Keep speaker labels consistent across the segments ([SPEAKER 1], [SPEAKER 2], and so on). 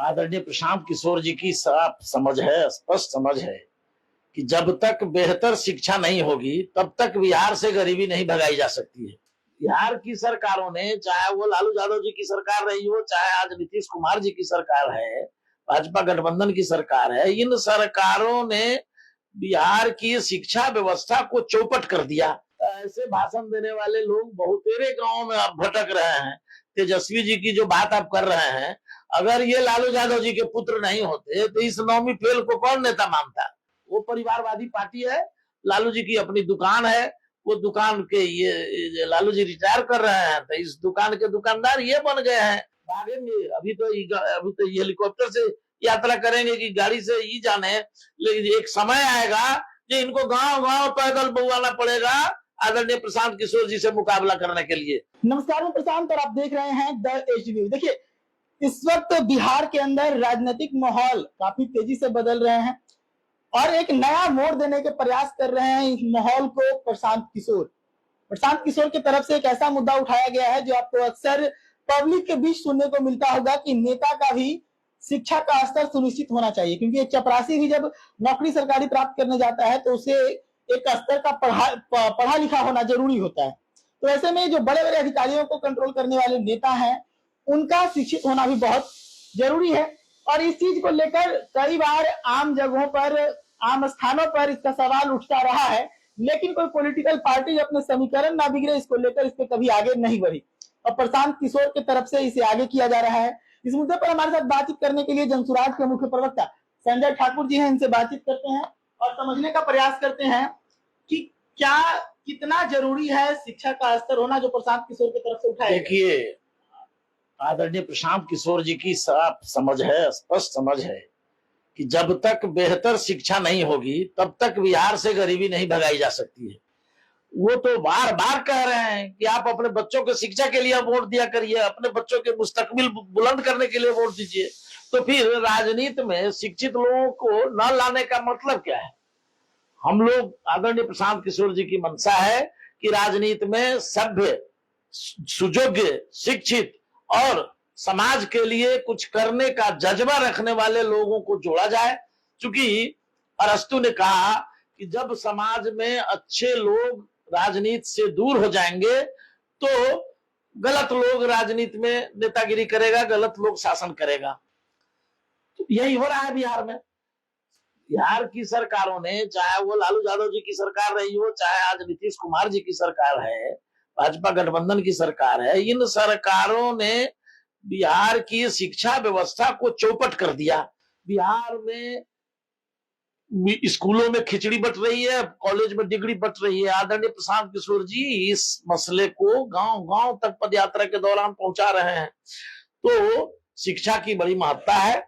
[SPEAKER 1] आदरणीय प्रशांत किशोर जी की साफ समझ है, स्पष्ट समझ है कि जब तक बेहतर शिक्षा नहीं होगी तब तक बिहार से गरीबी नहीं भगाई जा सकती है। बिहार की सरकारों ने, चाहे वो लालू यादव जी की सरकार रही हो, चाहे आज नीतीश कुमार जी की सरकार है, भाजपा गठबंधन की सरकार है, इन सरकारों ने बिहार की शिक्षा व्यवस्था को चौपट कर दिया। ऐसे भाषण देने वाले लोग बहुतेरे गांवों में अब भटक रहे हैं। तेजस्वी जी की जो बात आप कर रहे हैं, अगर ये लालू यादव जी के पुत्र नहीं होते तो इस नौवीं फेल को कौन नेता मानता? वो परिवारवादी पार्टी है, लालू जी की अपनी दुकान है, वो दुकान के ये लालू जी रिटायर कर रहे हैं तो इस दुकान के दुकानदार ये बन गए हैं। भागेंगे अभी तो हेलीकॉप्टर से यात्रा करेंगे कि गाड़ी से ही जाने, लेकिन एक समय आएगा कि इनको गांव गांव पैदल बुलाना पड़ेगा आदरणीय प्रशांत किशोर जी से मुकाबला करने के लिए।
[SPEAKER 2] नमस्कार, मैं प्रशांत और आप देख रहे हैं द एज न्यूज। देखिए, इस वक्त बिहार के अंदर राजनीतिक माहौल काफी तेजी से बदल रहे हैं और एक नया मोड़ देने के प्रयास कर रहे हैं इस माहौल को प्रशांत किशोर की तरफ से एक ऐसा मुद्दा उठाया गया है जो आपको अक्सर पब्लिक के बीच सुनने को मिलता होगा कि नेता का भी शिक्षा का स्तर सुनिश्चित होना चाहिए, क्योंकि एक चपरासी भी जब नौकरी सरकारी प्राप्त करने जाता है तो उसे एक स्तर का पढ़ा लिखा होना जरूरी होता है। तो ऐसे में जो बड़े बड़े अधिकारियों को कंट्रोल करने वाले नेता हैं, उनका शिक्षित होना भी बहुत जरूरी है। और इस चीज को लेकर कई बार आम जगहों पर, आम स्थानों पर इसका सवाल उठता रहा है, लेकिन कोई पॉलिटिकल पार्टी अपने समीकरण ना बिगड़े इसको लेकर इस पे कभी आगे नहीं बढ़ी और प्रशांत किशोर की तरफ से इसे आगे किया जा रहा है। इस मुद्दे पर हमारे साथ बातचीत करने के लिए जनसुराज के मुख्य प्रवक्ता संजय ठाकुर जी हैं, इनसे बातचीत करते हैं और समझने का प्रयास करते हैं कि क्या कितना जरूरी है शिक्षा का स्तर होना जो प्रशांत किशोर की तरफ से उठाया।
[SPEAKER 1] देखिए, आदरणीय प्रशांत किशोर जी की साफ समझ है, स्पष्ट समझ है कि जब तक बेहतर शिक्षा नहीं होगी तब तक बिहार से गरीबी नहीं भगाई जा सकती है। वो तो बार बार कह रहे हैं कि आप अपने बच्चों के शिक्षा के लिए वोट दिया करिए, अपने बच्चों के मुस्तकबिल बुलंद करने के लिए वोट दीजिए। तो फिर राजनीति में शिक्षित लोगों को न लाने का मतलब क्या है? हम लोग, आदरणीय प्रशांत किशोर जी की मंशा है कि राजनीति में सभ्य, सुयोग्य, शिक्षित और समाज के लिए कुछ करने का जज्बा रखने वाले लोगों को जोड़ा जाए। क्योंकि अरस्तु ने कहा कि जब समाज में अच्छे लोग राजनीति से दूर हो जाएंगे तो गलत लोग राजनीति में नेतागिरी करेगा, गलत लोग शासन करेगा। तो यही हो रहा है बिहार में। बिहार की सरकारों ने, चाहे वो लालू यादव जी की सरकार रही हो, चाहे आज नीतीश कुमार जी की सरकार है, भाजपा गठबंधन की सरकार है, इन सरकारों ने बिहार की शिक्षा व्यवस्था को चौपट कर दिया। बिहार में स्कूलों में खिचड़ी बट रही है, कॉलेज में डिग्री बट रही है। आदरणीय प्रशांत किशोर जी इस मसले को गांव गांव तक पदयात्रा के दौरान पहुंचा रहे हैं। तो शिक्षा की बड़ी महत्ता है,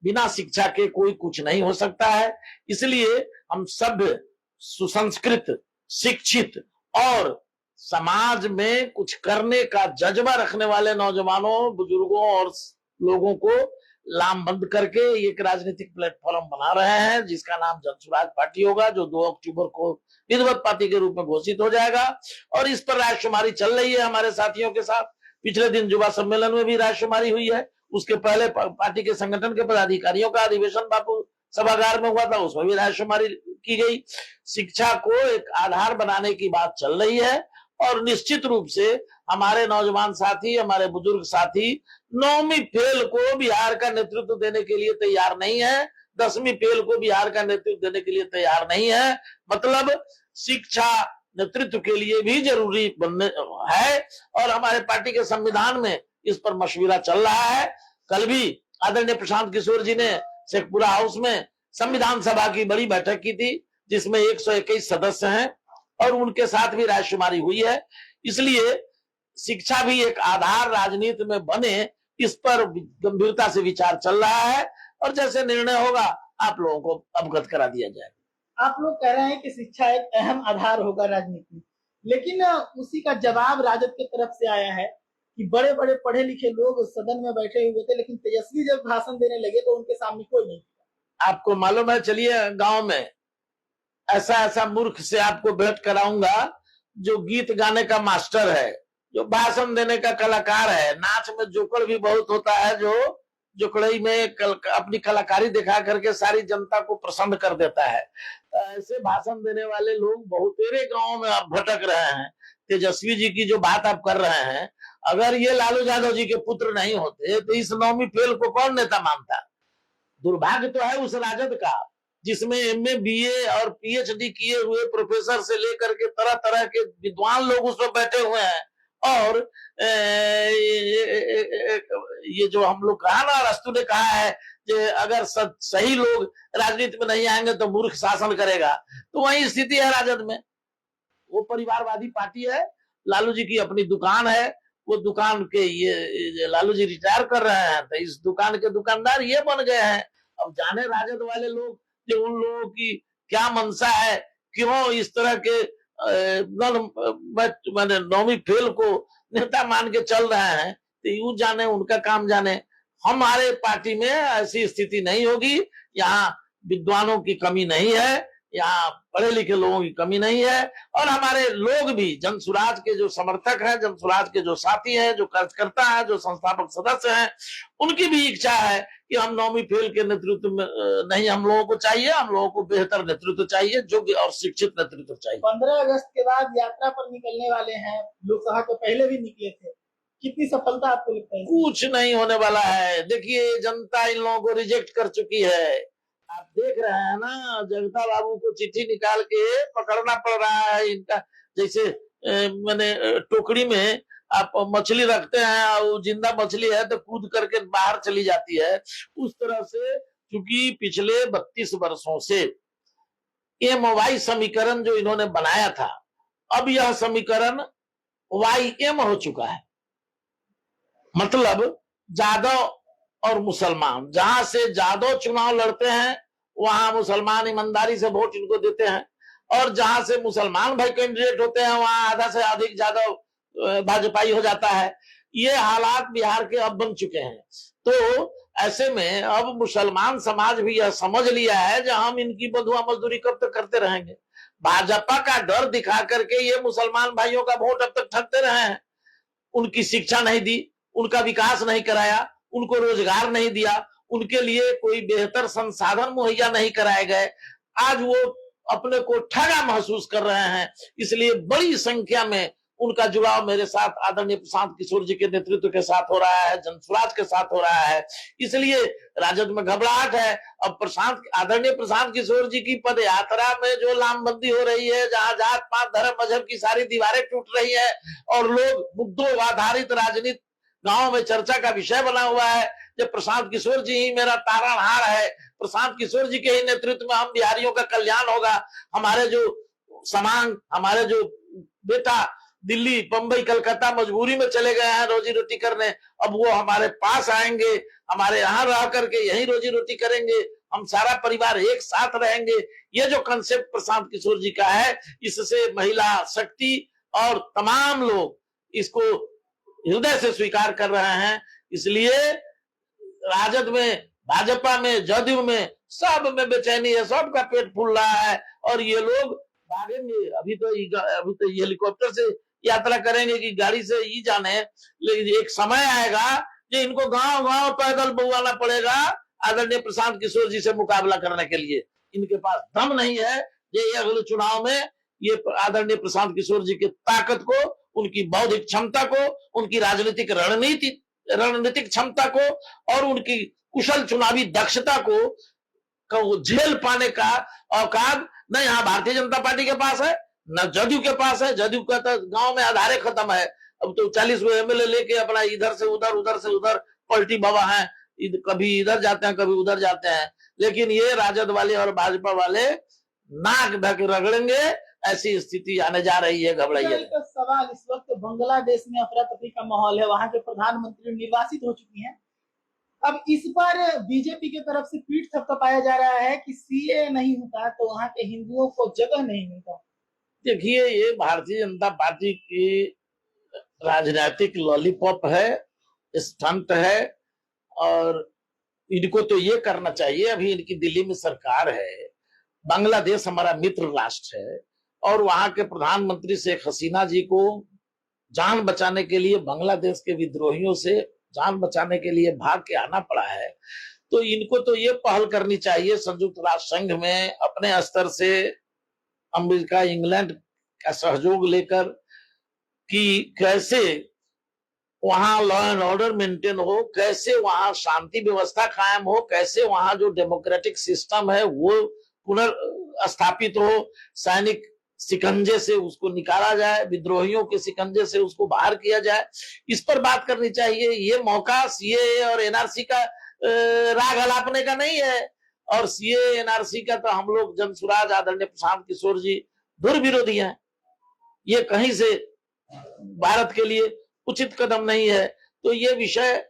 [SPEAKER 1] बिना शिक्षा के कोई कुछ नहीं हो सकता है। इसलिए हम सभ्य, सुसंस्कृत, शिक्षित और समाज में कुछ करने का जज्बा रखने वाले नौजवानों, बुजुर्गों और लोगों को लामबंद करके एक राजनीतिक प्लेटफॉर्म बना रहे हैं जिसका नाम जनसुराज पार्टी होगा, जो 2 अक्टूबर को विधिवत पार्टी के रूप में घोषित हो जाएगा। और इस पर रायशुमारी चल रही है हमारे साथियों के साथ। पिछले दिन युवा सम्मेलन में भी रायशुमारी हुई है, उसके पहले पार्टी के संगठन के पदाधिकारियों का अधिवेशन बापू सभागार में हुआ था, उसमें भी रायशुमारी की गई। शिक्षा को एक आधार बनाने की बात चल रही है और निश्चित रूप से हमारे नौजवान साथी, हमारे बुजुर्ग साथी 9वीं फेल को बिहार का नेतृत्व देने के लिए तैयार नहीं है, 10वीं फेल को बिहार का नेतृत्व देने के लिए तैयार नहीं है। मतलब शिक्षा नेतृत्व के लिए भी जरूरी है और हमारे पार्टी के संविधान में इस पर मशविरा चल रहा है। कल भी आदरणीय प्रशांत किशोर जी ने शेखपुरा हाउस में संविधान सभा की बड़ी बैठक की थी जिसमें 121 सदस्य हैं और उनके साथ भी रायशुमारी हुई है। इसलिए शिक्षा भी एक आधार राजनीति में बने, इस पर गंभीरता से विचार चल रहा है और जैसे निर्णय होगा आप लोगों को अवगत करा दिया जाएगा।
[SPEAKER 2] आप लोग कह रहे हैं कि शिक्षा एक अहम आधार होगा राजनीति में, लेकिन उसी का जवाब राजद की तरफ से आया है कि बड़े बड़े पढ़े लिखे लोग सदन में बैठे हुए थे, लेकिन तेजस्वी जब भाषण देने लगे तो उनके सामने कोई नहीं था।
[SPEAKER 1] आपको मालूम है, चलिए गांव में ऐसा मूर्ख से आपको भेंट कराऊंगा जो गीत गाने का मास्टर है, जो भाषण देने का कलाकार है, नाच में जोकर भी बहुत होता है, जो जोकड़ई में अपनी कलाकारी दिखा करके सारी जनता को प्रसन्न कर देता है। ऐसे भाषण देने वाले लोग बहुतेरे गांवों में अब भटक रहे हैं। तेजस्वी जी की जो बात आप कर रहे हैं, अगर ये लालू यादव जी के पुत्र नहीं होते तो इस नौमी फेल को कौन नेता मानता? दुर्भाग्य तो है उस राजद का जिसमें एमए बीए और पीएचडी किए हुए प्रोफेसर से लेकर के तरह तरह के विद्वान लोग उसमें बैठे हुए हैं। और ये जो हम लोग कहा ना, अरस्तु ने कहा है कि अगर सही लोग राजनीति में नहीं आएंगे तो मूर्ख शासन करेगा, तो वही स्थिति है राजद में। वो परिवारवादी पार्टी है, लालू जी की अपनी दुकान है, वो दुकान के ये लालू जी रिटायर कर रहे हैं तो इस दुकान के दुकानदार ये बन गए हैं। अब जाने राजद वाले लोग कि उन लोगों की क्या मंशा है, क्यों इस तरह के मैंने नौमी फेल को नेता मान के चल रहे हैं, तो यूं जाने, उनका काम जाने। हमारे पार्टी में ऐसी स्थिति नहीं होगी। यहाँ विद्वानों की कमी नहीं है, यहाँ पढ़े लिखे लोगों की कमी नहीं है, और हमारे लोग भी जनसुराज के जो समर्थक हैं, जनसुराज के जो साथी हैं, जो कार्यकर्ता हैं, जो संस्थापक सदस्य हैं, उनकी भी इच्छा है कि हम नौमी फेल के नेतृत्व में नहीं, हम लोगों को चाहिए, हम लोगों को बेहतर नेतृत्व चाहिए, योग्य और शिक्षित नेतृत्व चाहिए।
[SPEAKER 2] 15 अगस्त के बाद यात्रा पर निकलने वाले हैं, लोकसभा के पहले भी निकले थे, कितनी सफलता आपको लगता है?
[SPEAKER 1] कुछ नहीं होने वाला है। देखिए, जनता इन लोगों को रिजेक्ट कर चुकी है। आप देख रहे हैं ना, जगता बाबू को चिट्ठी निकाल के पकड़ना पड़ रहा है इनका। जैसे मैंने टोकरी में आप मछली रखते हैं और जिंदा मछली है तो कूद करके बाहर चली जाती है, उस तरह से। क्योंकि पिछले 32 वर्षों से एम-वाई समीकरण जो इन्होंने बनाया था, अब यह समीकरण वाई-एम हो चुका है। मतलब जादव और मुसलमान, जहां से जादव चुनाव लड़ते हैं वहां मुसलमान ईमानदारी से वोट इनको देते हैं, और जहां से मुसलमान भाई कैंडिडेट होते हैं वहां आधा से अधिक जादव भाजपाई हो जाता है। ये हालात बिहार के अब बन चुके हैं। तो ऐसे में अब मुसलमान समाज भी यह समझ लिया है कि हम इनकी बंधुआ मजदूरी कब तक करते रहेंगे। भाजपा का डर दिखा करके ये मुसलमान भाइयों का वोट अब तक ठगते रहे हैं। उनकी शिक्षा नहीं दी, उनका विकास नहीं कराया, उनको रोजगार नहीं दिया, उनके लिए कोई बेहतर संसाधन मुहैया नहीं कराए गए। आज वो अपने को ठगा महसूस कर रहे हैं। इसलिए बड़ी संख्या में उनका जुड़ाव मेरे साथ आदरणीय प्रशांत किशोर जी के नेतृत्व के साथ हो रहा है, जनसुराज के साथ हो रहा है। इसलिए राजद में घबराहट है। अब आदरणीय प्रशांत किशोर जी की पद यात्रा में जो लामबंदी हो रही है, जहां जात पात धर्म मजहब की सारी दीवारें टूट रही है और लोग मुद्दों आधारित राजनीति गांव में चर्चा का विषय बना हुआ है, जब प्रशांत किशोर जी ही मेरा तारणहार है, प्रशांत किशोर जी के ही नेतृत्व में हम बिहारियों का कल्याण होगा। हमारे जो समांग, हमारे जो बेटा दिल्ली, बंबई, कलकत्ता मजबूरी में चले गए हैं रोजी रोटी करने, अब वो हमारे पास आएंगे, हमारे यहाँ रह करके यही रोजी रोटी करेंगे, हम सारा परिवार एक साथ रहेंगे। ये जो कंसेप्ट प्रशांत किशोर जी का है, इससे महिला शक्ति और तमाम लोग इसको हृदय से स्वीकार कर रहे हैं। इसलिए राजद में, भाजपा में, जदयू में, सब में बेचैनी है, सबका पेट फूल रहा है और ये लोग भागेंगे। अभी तो हेलीकॉप्टर से यात्रा करेंगे कि गाड़ी से ही जाने, लेकिन एक समय आएगा कि इनको गांव गांव पैदल बुलाना पड़ेगा आदरणीय प्रशांत किशोर जी से मुकाबला करने के लिए। इनके पास दम नहीं है। ये अगले चुनाव में ये आदरणीय प्रशांत किशोर जी की ताकत को, उनकी बौद्धिक क्षमता को, उनकी राजनीतिक रणनीतिक क्षमता को और उनकी कुशल चुनावी दक्षता को झेल पाने का औकात न यहाँ भारतीय जनता पार्टी के पास है, न जदयू के पास है। जदयू का तो गांव में आधारे खत्म है। अब तो 40 एमएलए लेके अपना इधर से उधर, उधर से उधर पलटी बाबा है, कभी इधर जाते हैं, कभी उधर जाते हैं। लेकिन ये राजद वाले और भाजपा वाले नाक ढक रगड़ेंगे, ऐसी स्थिति आने जा रही है। घबराइए।
[SPEAKER 2] सवाल, इस वक्त बांग्लादेश में अफरा तफरी का माहौल है, वहां के प्रधानमंत्री निर्वासित हो चुकी हैं। अब इस पर बीजेपी की तरफ से पीठ थपथपाया जा रहा है कि सीए नहीं होता तो वहां के हिंदुओं को जगह नहीं मिलता।
[SPEAKER 1] देखिए, ये भारतीय जनता पार्टी की राजनीतिक लॉलीपॉप है, स्टंट है, और इनको तो ये करना चाहिए। अभी इनकी दिल्ली में सरकार है, बांग्लादेश हमारा मित्र राष्ट्र है और वहां के प्रधानमंत्री शेख हसीना जी को जान बचाने के लिए बांग्लादेश के विद्रोहियों से जान बचाने के लिए भाग के आना पड़ा है, तो इनको तो ये पहल करनी चाहिए संयुक्त राष्ट्र संघ में अपने स्तर से, अमेरिका इंग्लैंड का सहयोग लेकर, कि कैसे वहां लॉ एंड ऑर्डर मेंटेन हो, कैसे वहां शांति व्यवस्था कायम हो, कैसे वहां जो डेमोक्रेटिक सिस्टम है वो पुनर्स्थापित हो, सैनिक शिकंजे से उसको निकाला जाए, विद्रोहियों के शिकंजे से उसको बाहर किया जाए। इस पर बात करनी चाहिए। ये मौका सीए और एनआरसी का राग हलापने का नहीं है। और सीए एनआरसी का तो हम लोग जनसुराज आदरणीय प्रशांत किशोर जी दूर विरोधी हैं। ये कहीं से भारत के लिए उचित कदम नहीं है। तो ये विषय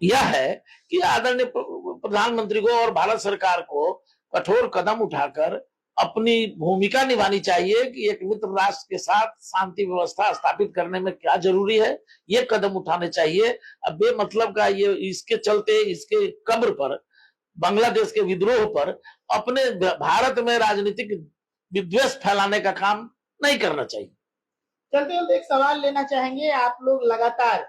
[SPEAKER 1] यह है कि आदरणीय प्रधानमंत्री को और भारत सरकार को कठोर कदम उठाकर अपनी भूमिका निभानी चाहिए कि एक मित्र राष्ट्र के साथ शांति व्यवस्था स्थापित करने में क्या जरूरी है, ये कदम उठाने चाहिए। अब बेमतलब का ये इसके चलते इसके कब्र पर, बांग्लादेश के विद्रोह पर अपने भारत में राजनीतिक विद्वेष फैलाने का काम नहीं करना चाहिए।
[SPEAKER 2] चलते चलते एक सवाल लेना चाहेंगे। आप लोग लगातार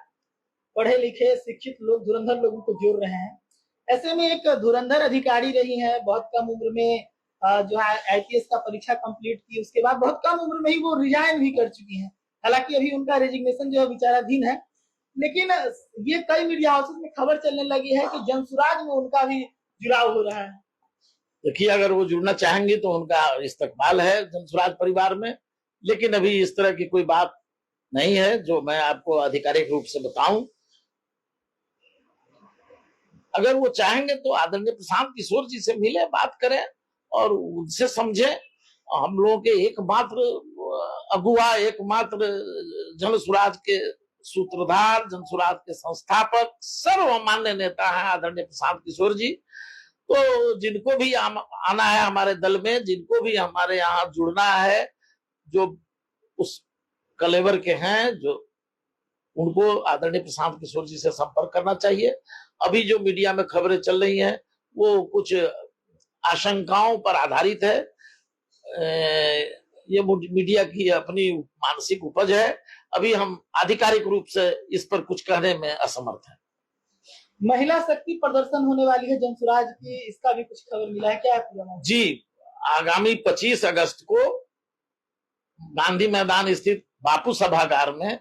[SPEAKER 2] पढ़े लिखे शिक्षित लोग धुरंधर लोगों को जोड़ रहे हैं, ऐसे में एक धुरंधर अधिकारी रही है, बहुत कम उम्र में जो है आईपीएस का परीक्षा कंप्लीट की, उसके बाद बहुत कम उम्र में ही वो रिजाइन भी कर चुकी हैं। हालांकि अभी उनका रेजिग्नेशन जो है विचाराधीन है, लेकिन ये कई मीडिया हाउसेस में खबर चलने लगी है कि जनसुराज में उनका भी जुड़ाव हो रहा है।
[SPEAKER 1] देखिए, अगर वो जुड़ना चाहेंगे तो उनका इस्तकबाल है जनसुराज परिवार में, लेकिन अभी इस तरह की कोई बात नहीं है जो मैं आपको आधिकारिक रूप से बताऊं। अगर वो चाहेंगे तो आदरणीय प्रशांत किशोर जी से मिले, बात करें और उनसे समझे। हम लोगों के एकमात्र अगुआ, एकमात्र जनसुराज के सूत्रधार, जनसुराज के संस्थापक, सर्वमान्य नेता है आदरणीय प्रशांत किशोर जी। तो जिनको भी आना है हमारे दल में, जिनको भी हमारे यहाँ जुड़ना है, जो उस कलेवर के हैं, जो उनको आदरणीय प्रशांत किशोर जी से संपर्क करना चाहिए। अभी जो मीडिया में खबरें चल रही हैं वो कुछ आशंकाओं पर आधारित है। ये मीडिया की अपनी मानसिक उपज है। अभी हम आधिकारिक रूप से इस पर कुछ कहने में असमर्थ हैं।
[SPEAKER 2] महिला शक्ति प्रदर्शन होने वाली है जनसुराज की, इसका भी कुछ खबर मिला है क्या आपको?
[SPEAKER 1] जी, आगामी 25 अगस्त को गांधी मैदान स्थित बापू सभागार में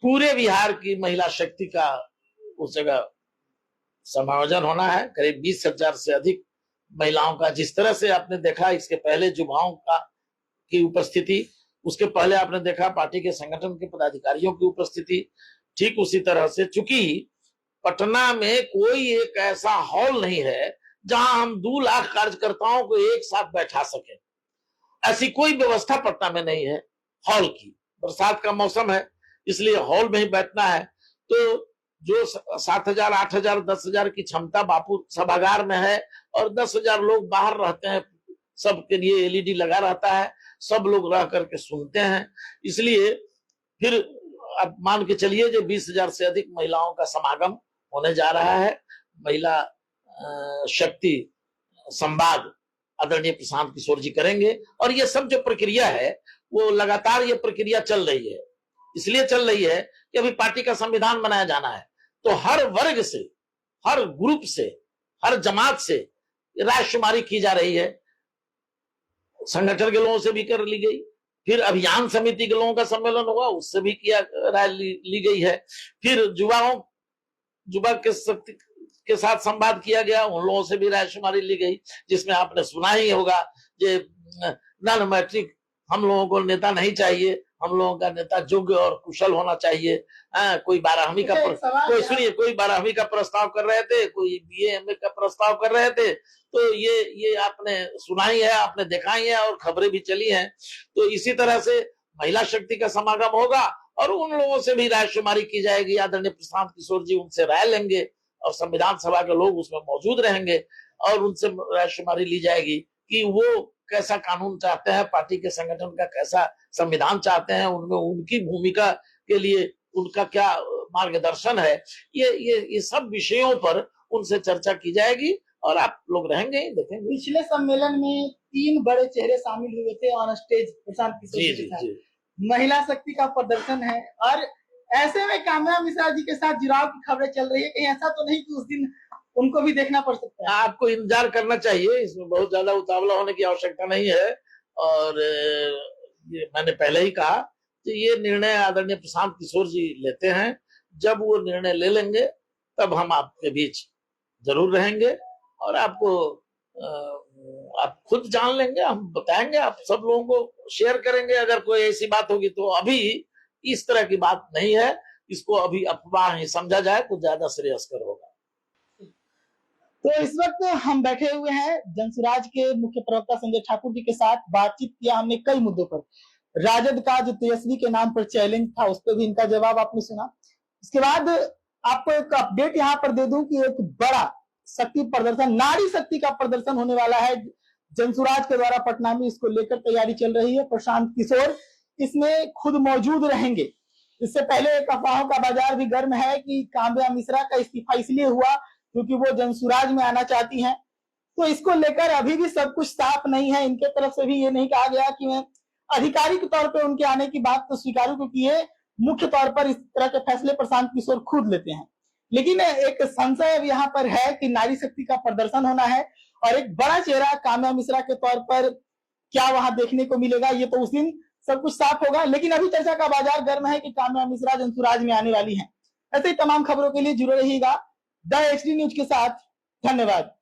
[SPEAKER 1] पूरे बिहार की महिला शक्ति का उस जगह समायोजन होना है। करीब 20,000 से अधिक महिलाओं का, जिस तरह से आपने देखा इसके पहले युवाओं का की उपस्थिति, उसके पहले आपने देखा पार्टी के संगठन के पदाधिकारियों की उपस्थिति, ठीक उसी तरह से, चूंकि पटना में कोई एक ऐसा हॉल नहीं है जहां हम 2 लाख कार्यकर्ताओं को एक साथ बैठा सके, ऐसी कोई व्यवस्था पटना में नहीं है हॉल की। बरसात का मौसम है इसलिए हॉल में ही बैठना है। तो जो 7,000, 8,000, 10,000 की क्षमता बापू सभागार में है और 10,000 लोग बाहर रहते हैं, सबके लिए एलईडी लगा रहता है, सब लोग रह करके सुनते हैं। इसलिए फिर अब मान के चलिए जो 20,000 से अधिक महिलाओं का समागम होने जा रहा है। महिला शक्ति संवाद आदरणीय प्रशांत किशोर जी करेंगे। और ये सब जो प्रक्रिया है वो लगातार ये प्रक्रिया चल रही है, इसलिए चल रही है कि अभी पार्टी का संविधान बनाया जाना है। तो हर वर्ग से, हर ग्रुप से, हर जमात से रायशुमारी की जा रही है। संगठन के लोगों से भी कर ली गई, फिर अभियान समिति के लोगों का सम्मेलन हुआ, उससे भी किया राय ली गई है। फिर युवा के साथ संवाद किया गया, उन लोगों से भी रायशुमारी ली गई, जिसमें आपने सुना ही होगा जे नॉन मैट्रिक हम लोगों को नेता नहीं चाहिए, हम लोगों का नेता योग्य और कुशल होना चाहिए। कोई 12वीं का कोई 12वीं का प्रस्ताव कर रहे थे, कोई बीए एमए का प्रस्ताव कर रहे थे। तो ये आपने सुना ही है, आपने देखा ही है और खबरें भी चली हैं। तो इसी तरह से महिला शक्ति का समागम होगा और उन लोगों से भी रायशुमारी की जाएगी। आदरणीय प्रशांत किशोर जी उनसे राय लेंगे और संविधान सभा के लोग उसमें मौजूद रहेंगे और उनसे रायशुमारी ली जाएगी कि वो कैसा कानून चाहते हैं, पार्टी के संगठन का कैसा संविधान चाहते हैं, उनमें उनकी भूमिका के लिए उनका क्या मार्गदर्शन है। ये सब विषयों पर उनसे चर्चा की जाएगी और आप लोग रहेंगे देखेंगे।
[SPEAKER 2] पिछले सम्मेलन में 3 बड़े चेहरे शामिल हुए थे ऑन स्टेज प्रशांत किशोर जी के साथ। महिला शक्ति का प्रदर्शन है और ऐसे में काम्या मिश्रा जी के साथ जुड़ाव की खबरें चल रही है, कहीं ऐसा तो नहीं कि उस दिन उनको भी देखना पड़ सकता है?
[SPEAKER 1] आपको इंतजार करना चाहिए, इसमें बहुत ज्यादा उतावला होने की आवश्यकता नहीं है। और ये मैंने पहले ही कहा कि ये निर्णय आदरणीय प्रशांत किशोर जी लेते हैं। जब वो निर्णय ले लेंगे तब हम आपके बीच जरूर रहेंगे और आपको आप खुद जान लेंगे, हम बताएंगे, आप सब लोगों को शेयर करेंगे अगर कोई ऐसी बात होगी तो। अभी इस तरह की बात नहीं है, इसको अभी अफवाह ही समझा जाए तो ज्यादा श्रेयस्कर होगा।
[SPEAKER 2] तो इस वक्त हम बैठे हुए हैं जनसुराज के मुख्य प्रवक्ता संजय ठाकुर जी के साथ। बातचीत किया हमने कई मुद्दों पर। राजद का जो तेजस्वी के नाम पर चैलेंज था उस पर भी इनका जवाब आपने सुना। इसके बाद आपको एक अपडेट यहाँ पर दे दूं कि एक बड़ा शक्ति प्रदर्शन, नारी शक्ति का प्रदर्शन होने वाला है जनसुराज के द्वारा पटना में। इसको लेकर तैयारी चल रही है। प्रशांत किशोर इसमें खुद मौजूद रहेंगे। इससे पहले एक अफवाहों का बाजार भी गर्म है कि काम्या मिश्रा का इस्तीफा इसलिए हुआ क्योंकि वो जनसुराज में आना चाहती हैं। तो इसको लेकर अभी भी सब कुछ साफ नहीं है। इनके तरफ से भी ये नहीं कहा गया कि मैं आधिकारिक तौर पे उनके आने की बात तो स्वीकारूं, क्योंकि ये मुख्य तौर पर इस तरह के फैसले प्रशांत किशोर खुद लेते हैं। लेकिन एक संशय अब यहाँ पर है कि नारी शक्ति का प्रदर्शन होना है और एक बड़ा चेहरा काम्या मिश्रा के तौर पर क्या वहां देखने को मिलेगा, ये तो उस दिन सब कुछ साफ होगा। लेकिन अभी चर्चा का बाजार गर्म है कि काम्या मिश्रा जनसुराज में आने वाली है। ऐसे ही तमाम खबरों के लिए जुड़े रहिएगा द HD न्यूज के साथ। धन्यवाद।